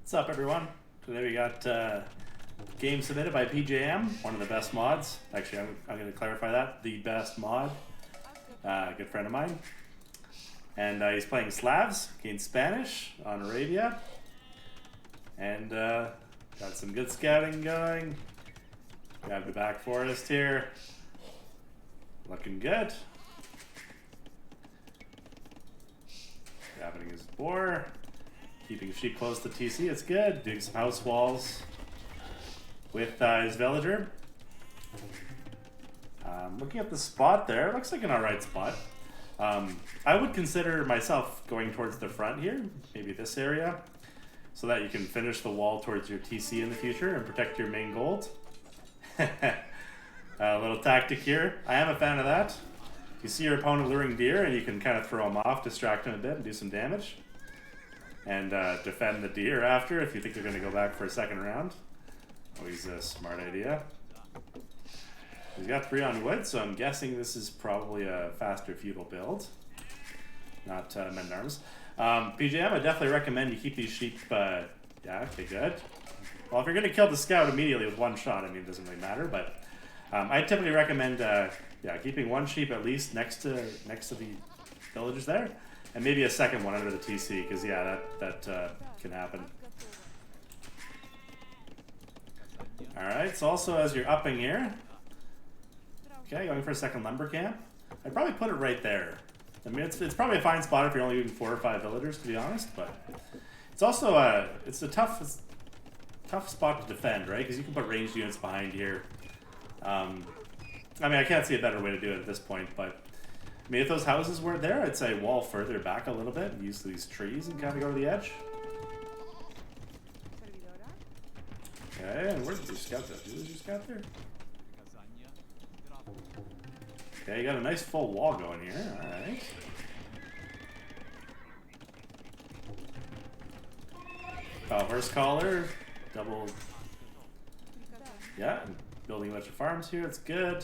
What's up, everyone? Today we got game submitted by PJM, one of the best mods. Actually, I'm going to clarify that. The best mod. A good friend of mine. And he's playing Slavs against Spanish on Arabia. And got some good scouting going. Got the back forest here. Looking good. Grabbing his boar. Keeping sheep close to TC, it's good. Doing some house walls with his villager. Looking at the spot there, looks like an alright spot. I would consider myself going towards the front here, maybe this area, so that you can finish the wall towards your TC in the future and protect your main gold. A little tactic here. I am a fan of that. You see your opponent luring deer and you can kind of throw him off, distract him a bit and do some damage. And defend the deer after if you think they're going to go back for a second round. Always a smart idea. He's got 3 on wood, so I'm guessing this is probably a faster feudal build. Not men-at-arms. PJM, I definitely recommend you keep these sheep... yeah, okay, good. Well, if you're going to kill the scout immediately with one shot, I mean, it doesn't really matter, but... I typically recommend keeping one sheep at least next to the villagers there. And maybe a second one under the TC, because yeah, that can happen. Alright, so also as you're upping here, okay, going for a second lumber camp. I'd probably put it right there. I mean, it's probably a fine spot if you're only using 4 or 5 villagers, to be honest, but it's also it's a tough spot to defend, right? Because you can put ranged units behind here. I mean, I can't see a better way to do it at this point, but I mean, if those houses weren't there, I'd say wall further back a little bit and use these trees and kind of go to the edge. Okay, and where's your scout there? Is your scout there? Okay, you got a nice full wall going here. Alright. First caller, double. Yeah, building a bunch of farms here, it's good.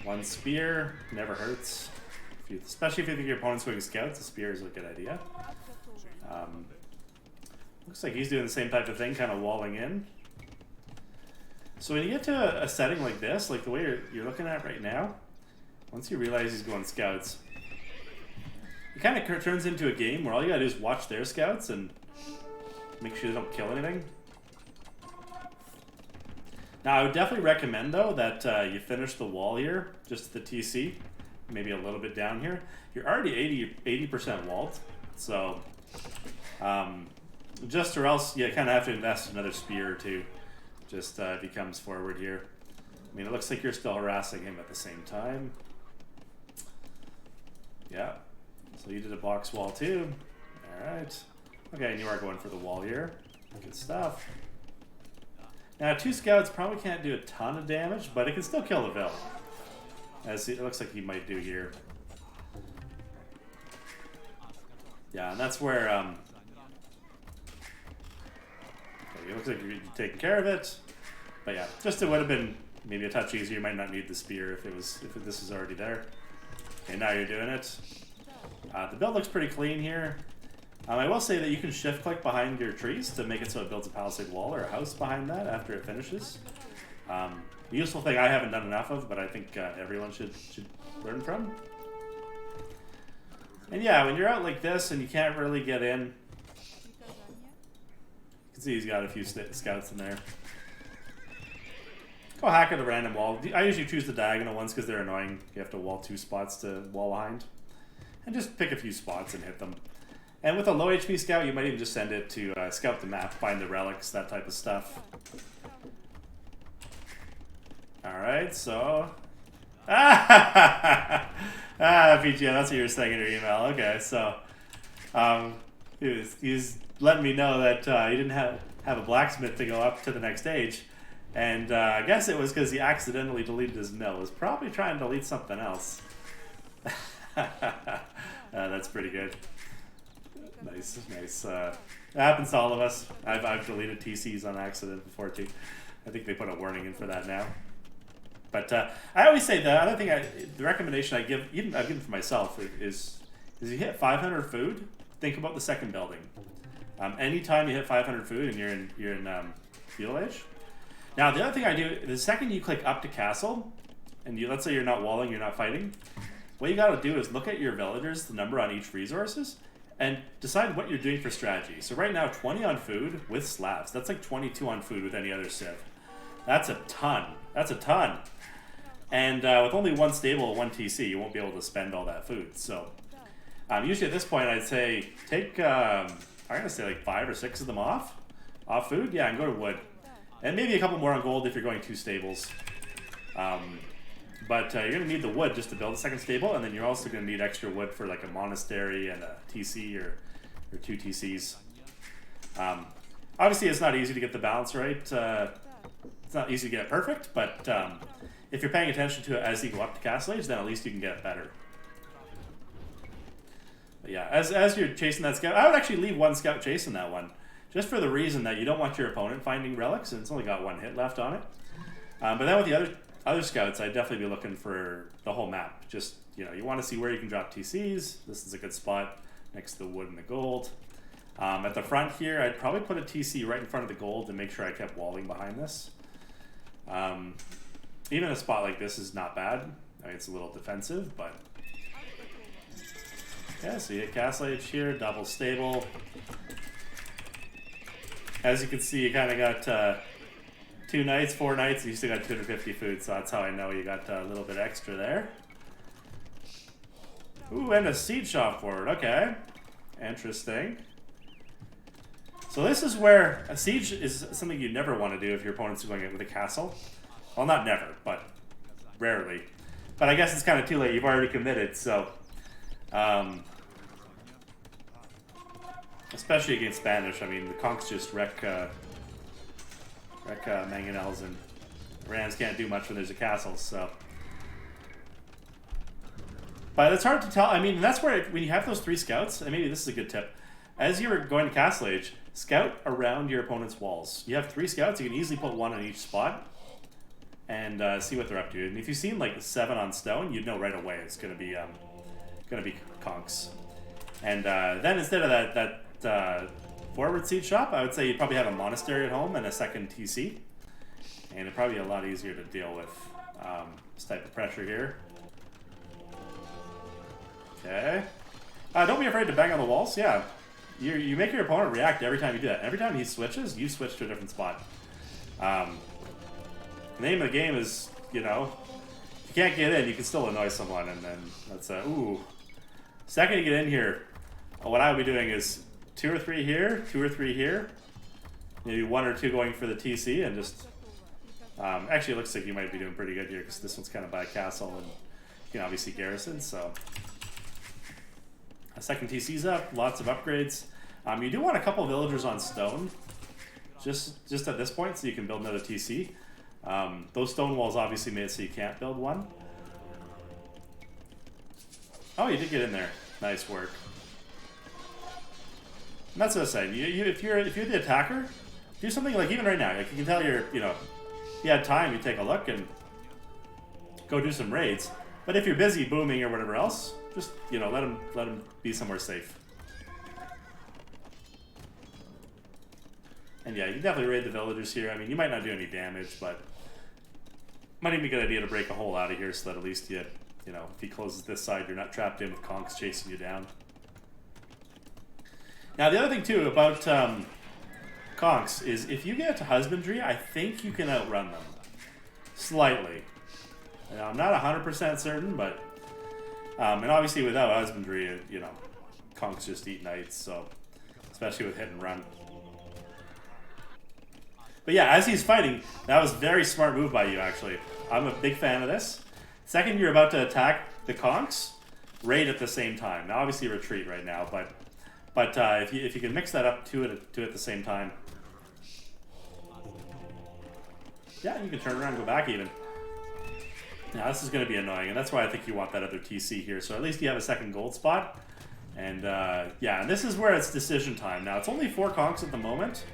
1 spear, never hurts. Especially if you think your opponent's going scouts, a spear is a good idea. Looks like he's doing the same type of thing, kind of walling in. So when you get to a setting like this, like the way you're looking at right now, once you realize he's going scouts, it kind of turns into a game where all you gotta do is watch their scouts and make sure they don't kill anything. Now, I would definitely recommend, though, that you finish the wall here, just the TC, maybe a little bit down here. You're already 80% walled, so just or else you kind of have to invest another spear or two, just if he comes forward here. I mean, it looks like you're still harassing him at the same time. Yeah, so you did a box wall too. All right. Okay, and you are going for the wall here. Good stuff. Now, 2 scouts probably can't do a ton of damage, but it can still kill the villain, as it looks like he might do here. Yeah, and that's where okay, it looks like you're taking care of it. But yeah, just it would have been maybe a touch easier. You might not need the spear if this was already there. Okay, now you're doing it. The build looks pretty clean here. I will say that you can shift click behind your trees to make it so it builds a palisade wall or a house behind that after it finishes. A useful thing I haven't done enough of, but I think everyone should learn from. And yeah, when you're out like this and you can't really get in, you can see he's got a few scouts in there. Go hack at a random wall. I usually choose the diagonal ones because they're annoying. You have to wall 2 spots to wall behind. And just pick a few spots and hit them. And with a low HP scout, you might even just send it to scout the map, find the relics, that type of stuff. He's so... PGM, that's what you were saying in your email. Okay, so... he's letting me know that he didn't have a blacksmith to go up to the next stage. And I guess it was because he accidentally deleted his mill. He was probably trying to delete something else. That's pretty good. Nice. It happens to all of us. I've deleted TCs on accident before too. I think they put a warning in for that now. But I always say the other thing, the recommendation I've given for myself is you hit 500 food, think about the second building. Anytime you hit 500 food and you're in feudal age. Now the other thing I do, the second you click up to castle, and let's say you're not walling, you're not fighting, what you got to do is look at your villagers, the number on each resources, and decide what you're doing for strategy. So right now, 20 on food with slabs. That's like 22 on food with any other civ. That's a ton. That's a ton. And with only one stable, one TC, you won't be able to spend all that food. So usually at this point, I'd say take, I'm going to say like 5 or 6 of them off food. Yeah, and go to wood. And maybe a couple more on gold if you're going 2 stables. But you're going to need the wood just to build a second stable, and then you're also going to need extra wood for like a monastery and a TC or 2 TCs. Obviously, it's not easy to get the balance right. It's not easy to get perfect, but if you're paying attention to it as you go up to castle age, then at least you can get it better. But yeah, as you're chasing that scout, I would actually leave one scout chasing that one, just for the reason that you don't want your opponent finding relics, and it's only got 1 hit left on it. But then with the other scouts, I'd definitely be looking for the whole map. Just, you know, you want to see where you can drop TCs. This is a good spot next to the wood and the gold. At the front here, I'd probably put a TC right in front of the gold to make sure I kept walling behind this. Even a spot like this is not bad. I mean, it's a little defensive, but yeah, so you hit castle age here, double stable. As you can see, you kind of got 2 knights, 4 knights, and you still got 250 food, so that's how I know you got a little bit extra there. Ooh, and a siege shop forward, okay. Interesting. So this is where a siege is something you never want to do if your opponent's going in with a castle. Well, not never, but rarely. But I guess it's kind of too late, you've already committed, so... especially against Spanish, I mean, the Conks just wreck mangonels, and Rams can't do much when there's a castle, so... But it's hard to tell. I mean, that's where, when you have those 3 scouts, and maybe this is a good tip, as you're going to castle age, scout around your opponent's walls. You have 3 scouts, you can easily put 1 on each spot, and see what they're up to. And if you've seen like 7 on stone, you'd know right away it's gonna be Conks. And then instead of that forward siege shop, I would say you'd probably have a monastery at home and a second TC, and it'd probably be a lot easier to deal with this type of pressure here. Okay. Don't be afraid to bang on the walls. Yeah, you make your opponent react every time you do that. Every time he switches, you switch to a different spot. The name of the game is, you know, if you can't get in, you can still annoy someone, and then that's ooh. Second you get in here, what I would be doing is 2 or 3 here, 2 or 3 here, maybe 1 or 2 going for the TC, and just actually it looks like you might be doing pretty good here because this one's kind of by a castle and you can obviously garrison. So a second TC's up, lots of upgrades. You do want a couple villagers on stone, just at this point, so you can build another TC. Those stone walls obviously made it so you can't build one. Oh, you did get in there. Nice work. And that's what I was saying. If you're the attacker, do something like even right now. Like you can tell you're, you know, if you had time, you take a look and go do some raids. But if you're busy booming or whatever else, just, you know, let them be somewhere safe. And yeah, you can definitely raid the villagers here. I mean, you might not do any damage, but might even be a good idea to break a hole out of here so that at least you know, if he closes this side, you're not trapped in with Conks chasing you down. Now, the other thing, too, about Conks is if you get to husbandry, I think you can outrun them. Slightly. Now, I'm not 100% certain, but... and obviously without husbandry, you know, Conks just eat knights, so... Especially with hit and run. But yeah, as he's fighting, that was a very smart move by you, actually. I'm a big fan of this. Second, you're about to attack the Conks, raid at the same time. Now, obviously retreat right now, but if you can mix that up to it at the same time, yeah, you can turn around and go back even. Now, this is going to be annoying, and that's why I think you want that other TC here. So at least you have a second gold spot, and yeah, and this is where it's decision time. Now, it's only 4 Conks at the moment.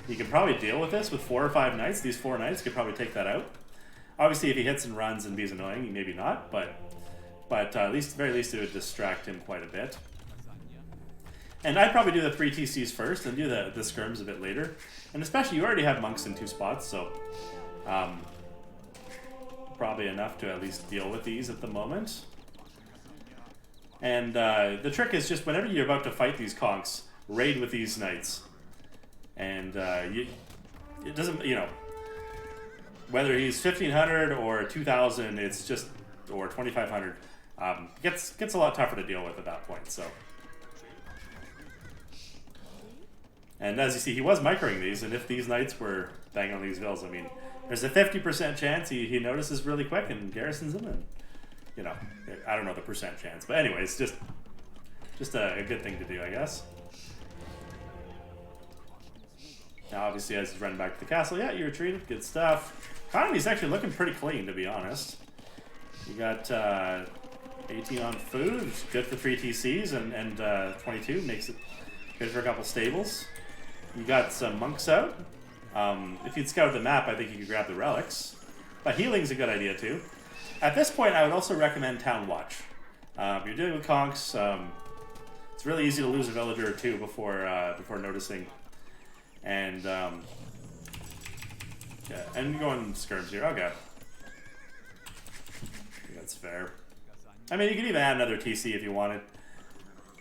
You can probably deal with this with 4 or 5 knights. These 4 knights could probably take that out. Obviously, if he hits and runs and he's annoying, maybe not, but at least, very least, it would distract him quite a bit. And I'd probably do the 3 TCs first and do the skirms a bit later. And especially, you already have monks in 2 spots, so probably enough to at least deal with these at the moment. And the trick is just whenever you're about to fight these conks, raid with these knights. And it doesn't, you know, whether he's 1500 or 2000, it's just, or 2500, gets a lot tougher to deal with at that point, so. And as you see, he was microing these, and if these knights were banging on these vills, I mean, there's a 50% chance he notices really quick and garrisons them, and, you know, I don't know the percent chance, but anyways, just a good thing to do, I guess. Now, obviously, as he's running back to the castle, yeah, you retreated, good stuff. Economy's actually looking pretty clean, to be honest. You got 18 on food, which is good for 3 TCs, and 22 makes it good for a couple stables. You got some monks out. If you'd scouted the map, I think you could grab the relics. But healing's a good idea, too. At this point, I would also recommend Town Watch. If you're dealing with conks, it's really easy to lose a villager or 2 before noticing. And yeah, and you're going skirms here. Okay, that's fair. I mean, you could even add another TC if you wanted.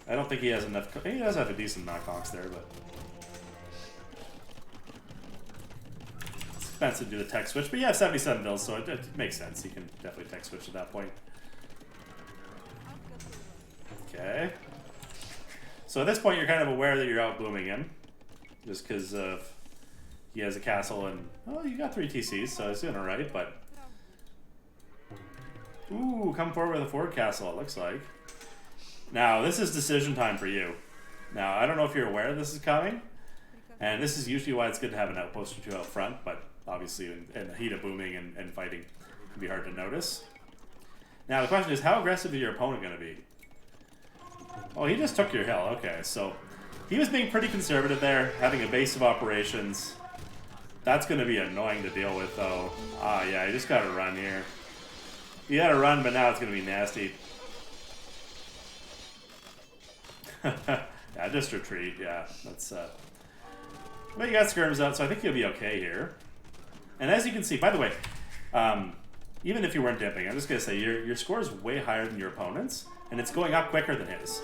I don't think he has enough. He does have a decent amount of conks there, but it's expensive to do the tech switch. But you have 77 mils, so it makes sense. You can definitely tech switch at that point. Okay. So at this point, you're kind of aware that you're out booming him. Just because he has a castle and, oh, you got 3 TCs, so it's doing alright, but... Ooh, come forward with a forward castle, it looks like. Now, this is decision time for you. Now, I don't know if you're aware this is coming, and this is usually why it's good to have an outpost or 2 out front, but obviously in the heat of booming and fighting, it can be hard to notice. Now, the question is, how aggressive is your opponent going to be? Oh, he just took your hill, okay, so... He was being pretty conservative there, having a base of operations. That's going to be annoying to deal with, though. Ah, yeah, you just got to run here. You got to run, but now it's going to be nasty. Yeah, just retreat, yeah. That's, but you got skirms out, so I think you'll be okay here. And as you can see, by the way, even if you weren't dipping, I'm just going to say your score is way higher than your opponent's, and it's going up quicker than his.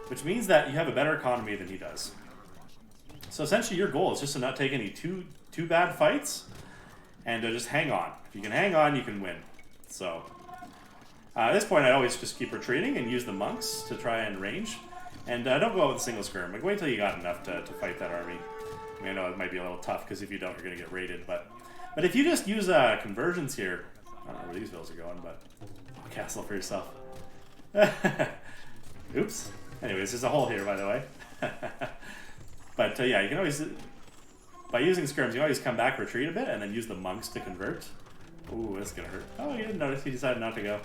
Which means that you have a better economy than he does. So essentially your goal is just to not take any too bad fights and to just hang on. If you can hang on, you can win. So at this point, I always just keep retreating and use the monks to try and range. And don't go out with a single skirm. Like, wait till you got enough to fight that army. I mean, I know it might be a little tough because if you don't, you're going to get raided. But if you just use conversions here, I don't know where these bills are going, but castle for yourself. Oops. Anyways, there's a hole here, by the way. But yeah, you can always, by using skirms, you can always come back, retreat a bit, and then use the monks to convert. Ooh, that's gonna hurt. Oh, you didn't notice, he decided not to go.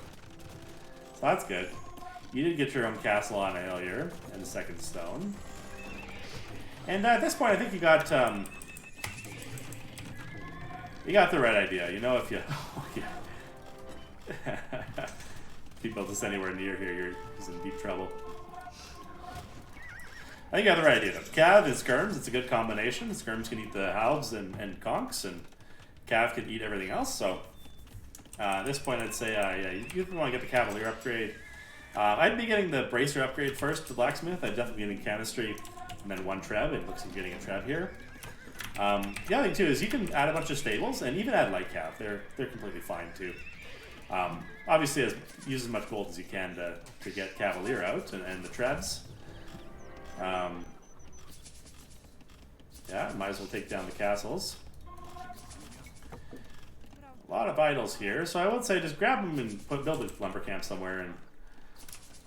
So that's good. You did get your own castle on a hill here, and a second stone. And at this point, I think you got the right idea. You know, if you, oh, yeah. If you build this anywhere near here, you're in deep trouble. I think you have the right idea. Cav and skirms, it's a good combination. Skirms can eat the halves and conks, and Cav can eat everything else. So at this point, I'd say yeah, you want to get the Cavalier upgrade. I'd be getting the Bracer upgrade first, the Blacksmith. I'd definitely be getting Canistry and then 1 Treb. It looks like you're getting a Treb here. The other thing too is you can add a bunch of stables and even add light Cav. They're completely fine too. Obviously, use as much gold as you can to get Cavalier out and the Trebs. Yeah, might as well take down the castles. A lot of idols here, so I would say just grab them and build a lumber camp somewhere and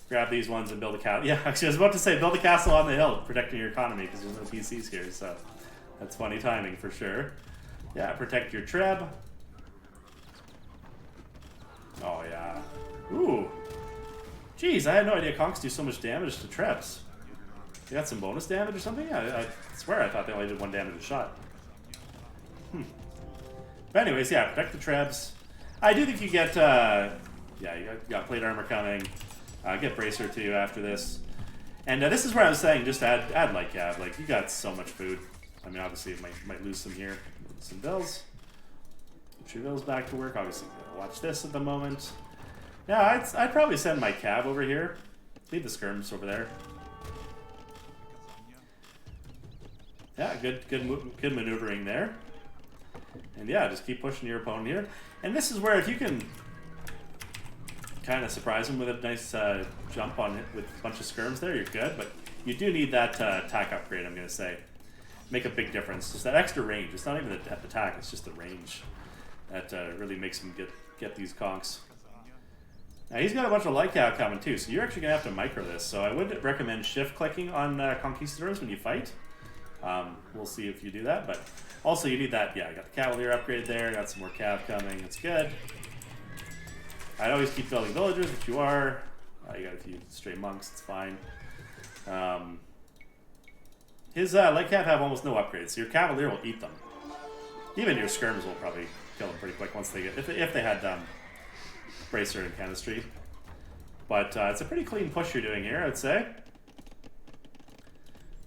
grab these ones and build a castle. Yeah, actually, I was about to say build a castle on the hill, protecting your economy because there's no PCs here, so that's funny timing for sure. Yeah, protect your Treb. Oh yeah. Ooh. Jeez, I had no idea conks do so much damage to Trebs. They got some bonus damage or something? I swear I thought they only did 1 damage a shot. But anyways, yeah, protect the Trebs. I do think you get, yeah, you got plate armor coming. Get Bracer too after this. And this is where I was saying just add light cav. Like, you got so much food. I mean, obviously, it might lose some here. Some bills. Get your bills back to work. Obviously, watch this at the moment. Yeah, I'd probably send my cav over here. Leave the skirms over there. Yeah, good maneuvering there. And yeah, just keep pushing your opponent here. And this is where if you can kind of surprise him with a nice jump on it with a bunch of skirms there, you're good. But you do need that attack upgrade, I'm going to say. Make a big difference. Just that extra range. It's not even the attack, it's just the range that really makes him get these conks. Now he's got a bunch of light cav coming too, so you're actually going to have to micro this. So I would recommend shift clicking on Conquistadors when you fight. We'll see if you do that, but also you need that. Yeah, I got the Cavalier upgrade there, got some more cav coming, it's good. I'd always keep building villagers, which you are. You got a few stray monks, it's fine. His light cav have almost no upgrades, so your Cavalier will eat them. Even your skirms will probably kill them pretty quick once they get, if they had Bracer and Chemistry. But it's a pretty clean push you're doing here, I'd say.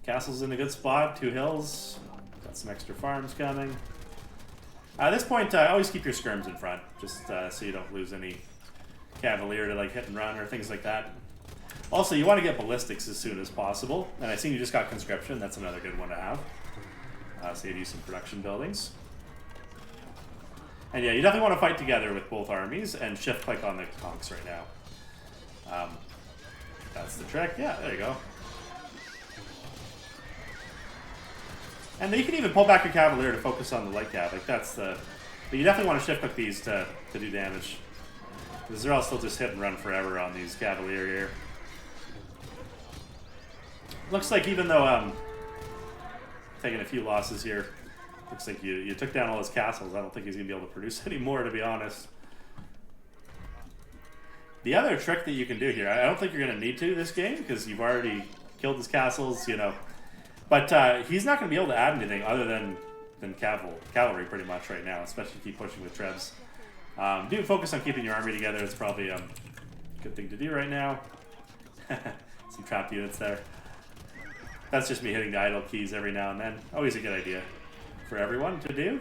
Castle's in a good spot, 2 hills. Got some extra farms coming. At this point, always keep your skirms in front, just so you don't lose any Cavalier to like hit and run or things like that. Also, you want to get ballistics as soon as possible. And I see you just got conscription, that's another good one to have. So you do some production buildings. And yeah, you definitely want to fight together with both armies and shift click on the conks right now. That's the trick. Yeah, there you go. And you can even pull back your Cavalier to focus on the light cav. Like that's the. But you definitely want to shift click these to do damage, because they're all still just hit and run forever on these Cavalier here. Looks like even though taking a few losses here, looks like you took down all his castles. I don't think he's gonna be able to produce any more, to be honest. The other trick that you can do here, I don't think you're gonna need to this game because you've already killed his castles, you know. But he's not going to be able to add anything other than cavalry pretty much right now, especially keep pushing with trebs. Do focus on keeping your army together. It's probably a good thing to do right now. Some trap units there. That's just me hitting the idle keys every now and then. Always a good idea for everyone to do.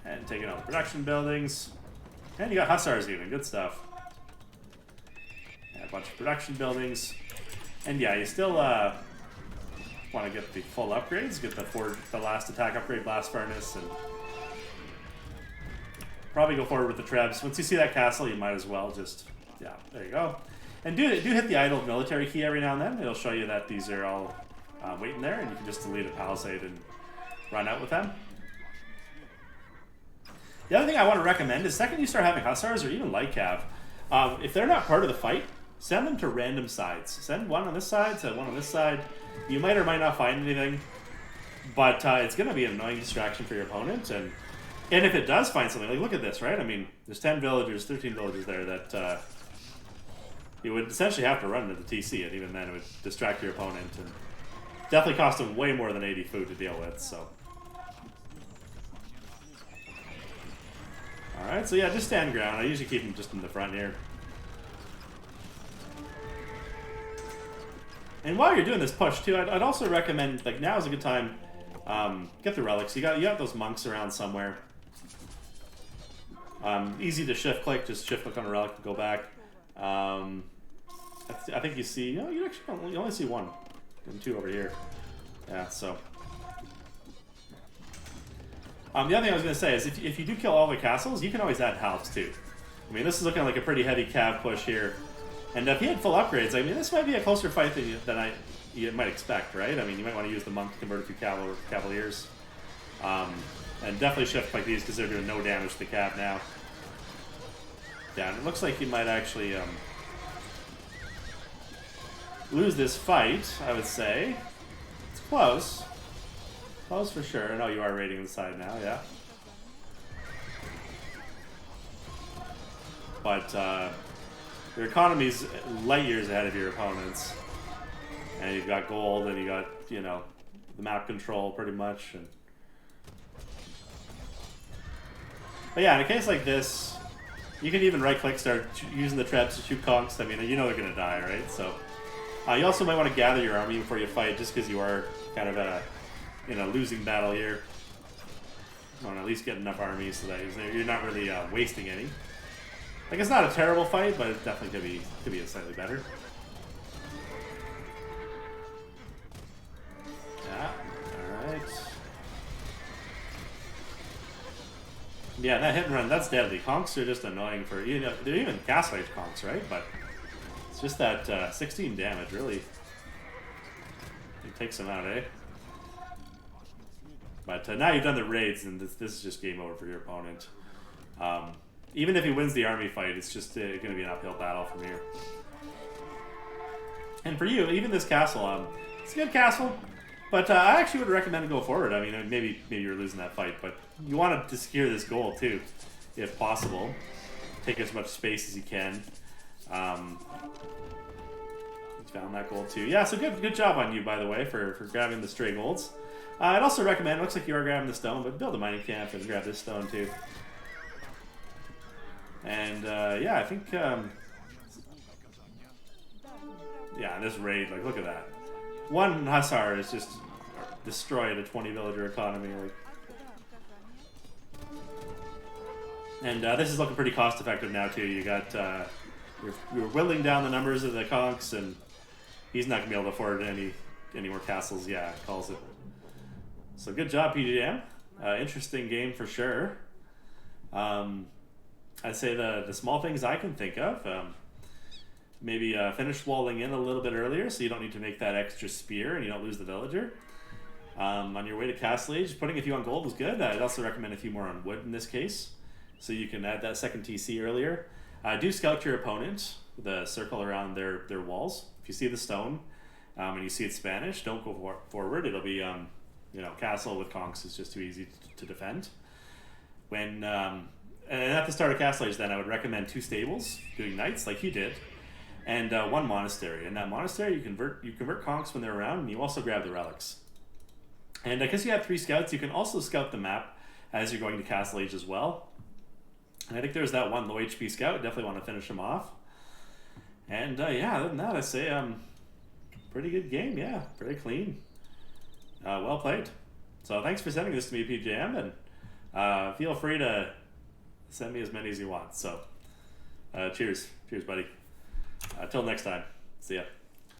And taking out the production buildings. And you got hussars even. Good stuff. And a bunch of production buildings. And yeah, you still want to get the full upgrades, get the last attack upgrade, blast furnace, and probably go forward with the trebs. Once you see that castle, you might as well just, yeah, there you go. And do hit the idle military key every now and then. It'll show you that these are all waiting there, and you can just delete a palisade and run out with them. The other thing I want to recommend is second you start having hussars or even light cav, if they're not part of the fight, send them to random sides. Send one on this side, send one on this side. You might or might not find anything, but it's going to be an annoying distraction for your opponent. And if it does find something, like look at this, right? I mean, there's 10 villagers, 13 villagers there that you would essentially have to run into the TC, and even then it would distract your opponent and definitely cost them way more than 80 food to deal with. So, all right, so yeah, just stand ground. I usually keep them just in the front here. And while you're doing this push too, I'd also recommend, like, now is a good time, get the relics. You got those monks around somewhere. Easy to shift click, just shift click on a relic and go back. I think you see, you actually you only see one and 2 over here. Yeah, so. The other thing I was going to say is if you do kill all the castles, you can always add halves too. I mean, this is looking like a pretty heavy cav push here. And if he had full upgrades, I mean, this might be a closer fight than you might expect, right? I mean, you might want to use the monk to convert a few cavaliers. And definitely shift like these because they're doing no damage to the cav now. Yeah, and it looks like you might actually lose this fight, I would say. It's close. Close for sure. No, you are raiding the side now, yeah. But your economy's light years ahead of your opponents. And you've got gold, and you got, you know, the map control pretty much. But yeah, in a case like this, You can even right-click, start using the traps to shoot conks. I mean, you know they're going to die, right? So you also might want to gather your army before you fight, just because you are kind of in a losing battle here. You want to at least get enough armies so that you're not really wasting any. Like, it's not a terrible fight, but it definitely could be slightly better. Yeah, alright. Yeah, that hit and run, that's deadly. Conks are just annoying for, you know, they're even Castle Age Conks, right? But it's just that 16 damage, really. It takes them out, eh? But now you've done the raids, and this is just game over for your opponent. Even if he wins the army fight, it's just going to be an uphill battle from here. And for you, even this castle, it's a good castle, but I actually would recommend to go forward. I mean, maybe you're losing that fight, but you want to secure this goal too, if possible. Take as much space as you can. Found that gold too. Yeah, so good job on you, by the way, for grabbing the stray golds. I'd also recommend, looks like you are grabbing the stone, but build a mining camp and grab this stone too. And yeah, I think, yeah, this raid, like, look at that. One Hussar has just destroyed a 20 villager economy. Like. And this is looking pretty cost effective now too. You got, you're whittling down the numbers of the conks, and he's not going to be able to afford any more castles. Yeah, calls it. So good job, PJM. Interesting game for sure. I'd say the small things I can think of, maybe finish walling in a little bit earlier so you don't need to make that extra spear and you don't lose the villager. On your way to Castle Age, putting a few on gold was good. I'd also recommend a few more on wood in this case, so you can add that second TC earlier. Do scout your opponent with a circle around their walls. If you see the stone and you see it's Spanish, don't go forward. It'll be, you know, castle with conks is just too easy to defend. When and at the start of Castle Age, then I would recommend 2 stables, doing knights like you did, and 1 monastery. In that monastery, you convert conks when they're around, and you also grab the relics. And because you have 3 scouts, you can also scout the map as you're going to Castle Age as well. And I think there's that 1 low HP scout. Definitely want to finish him off. And yeah, other than that, I say pretty good game. Yeah, very clean. Well played. So thanks for sending this to me, PJM, and feel free to send me as many as you want. So cheers, buddy. Till next time. See ya.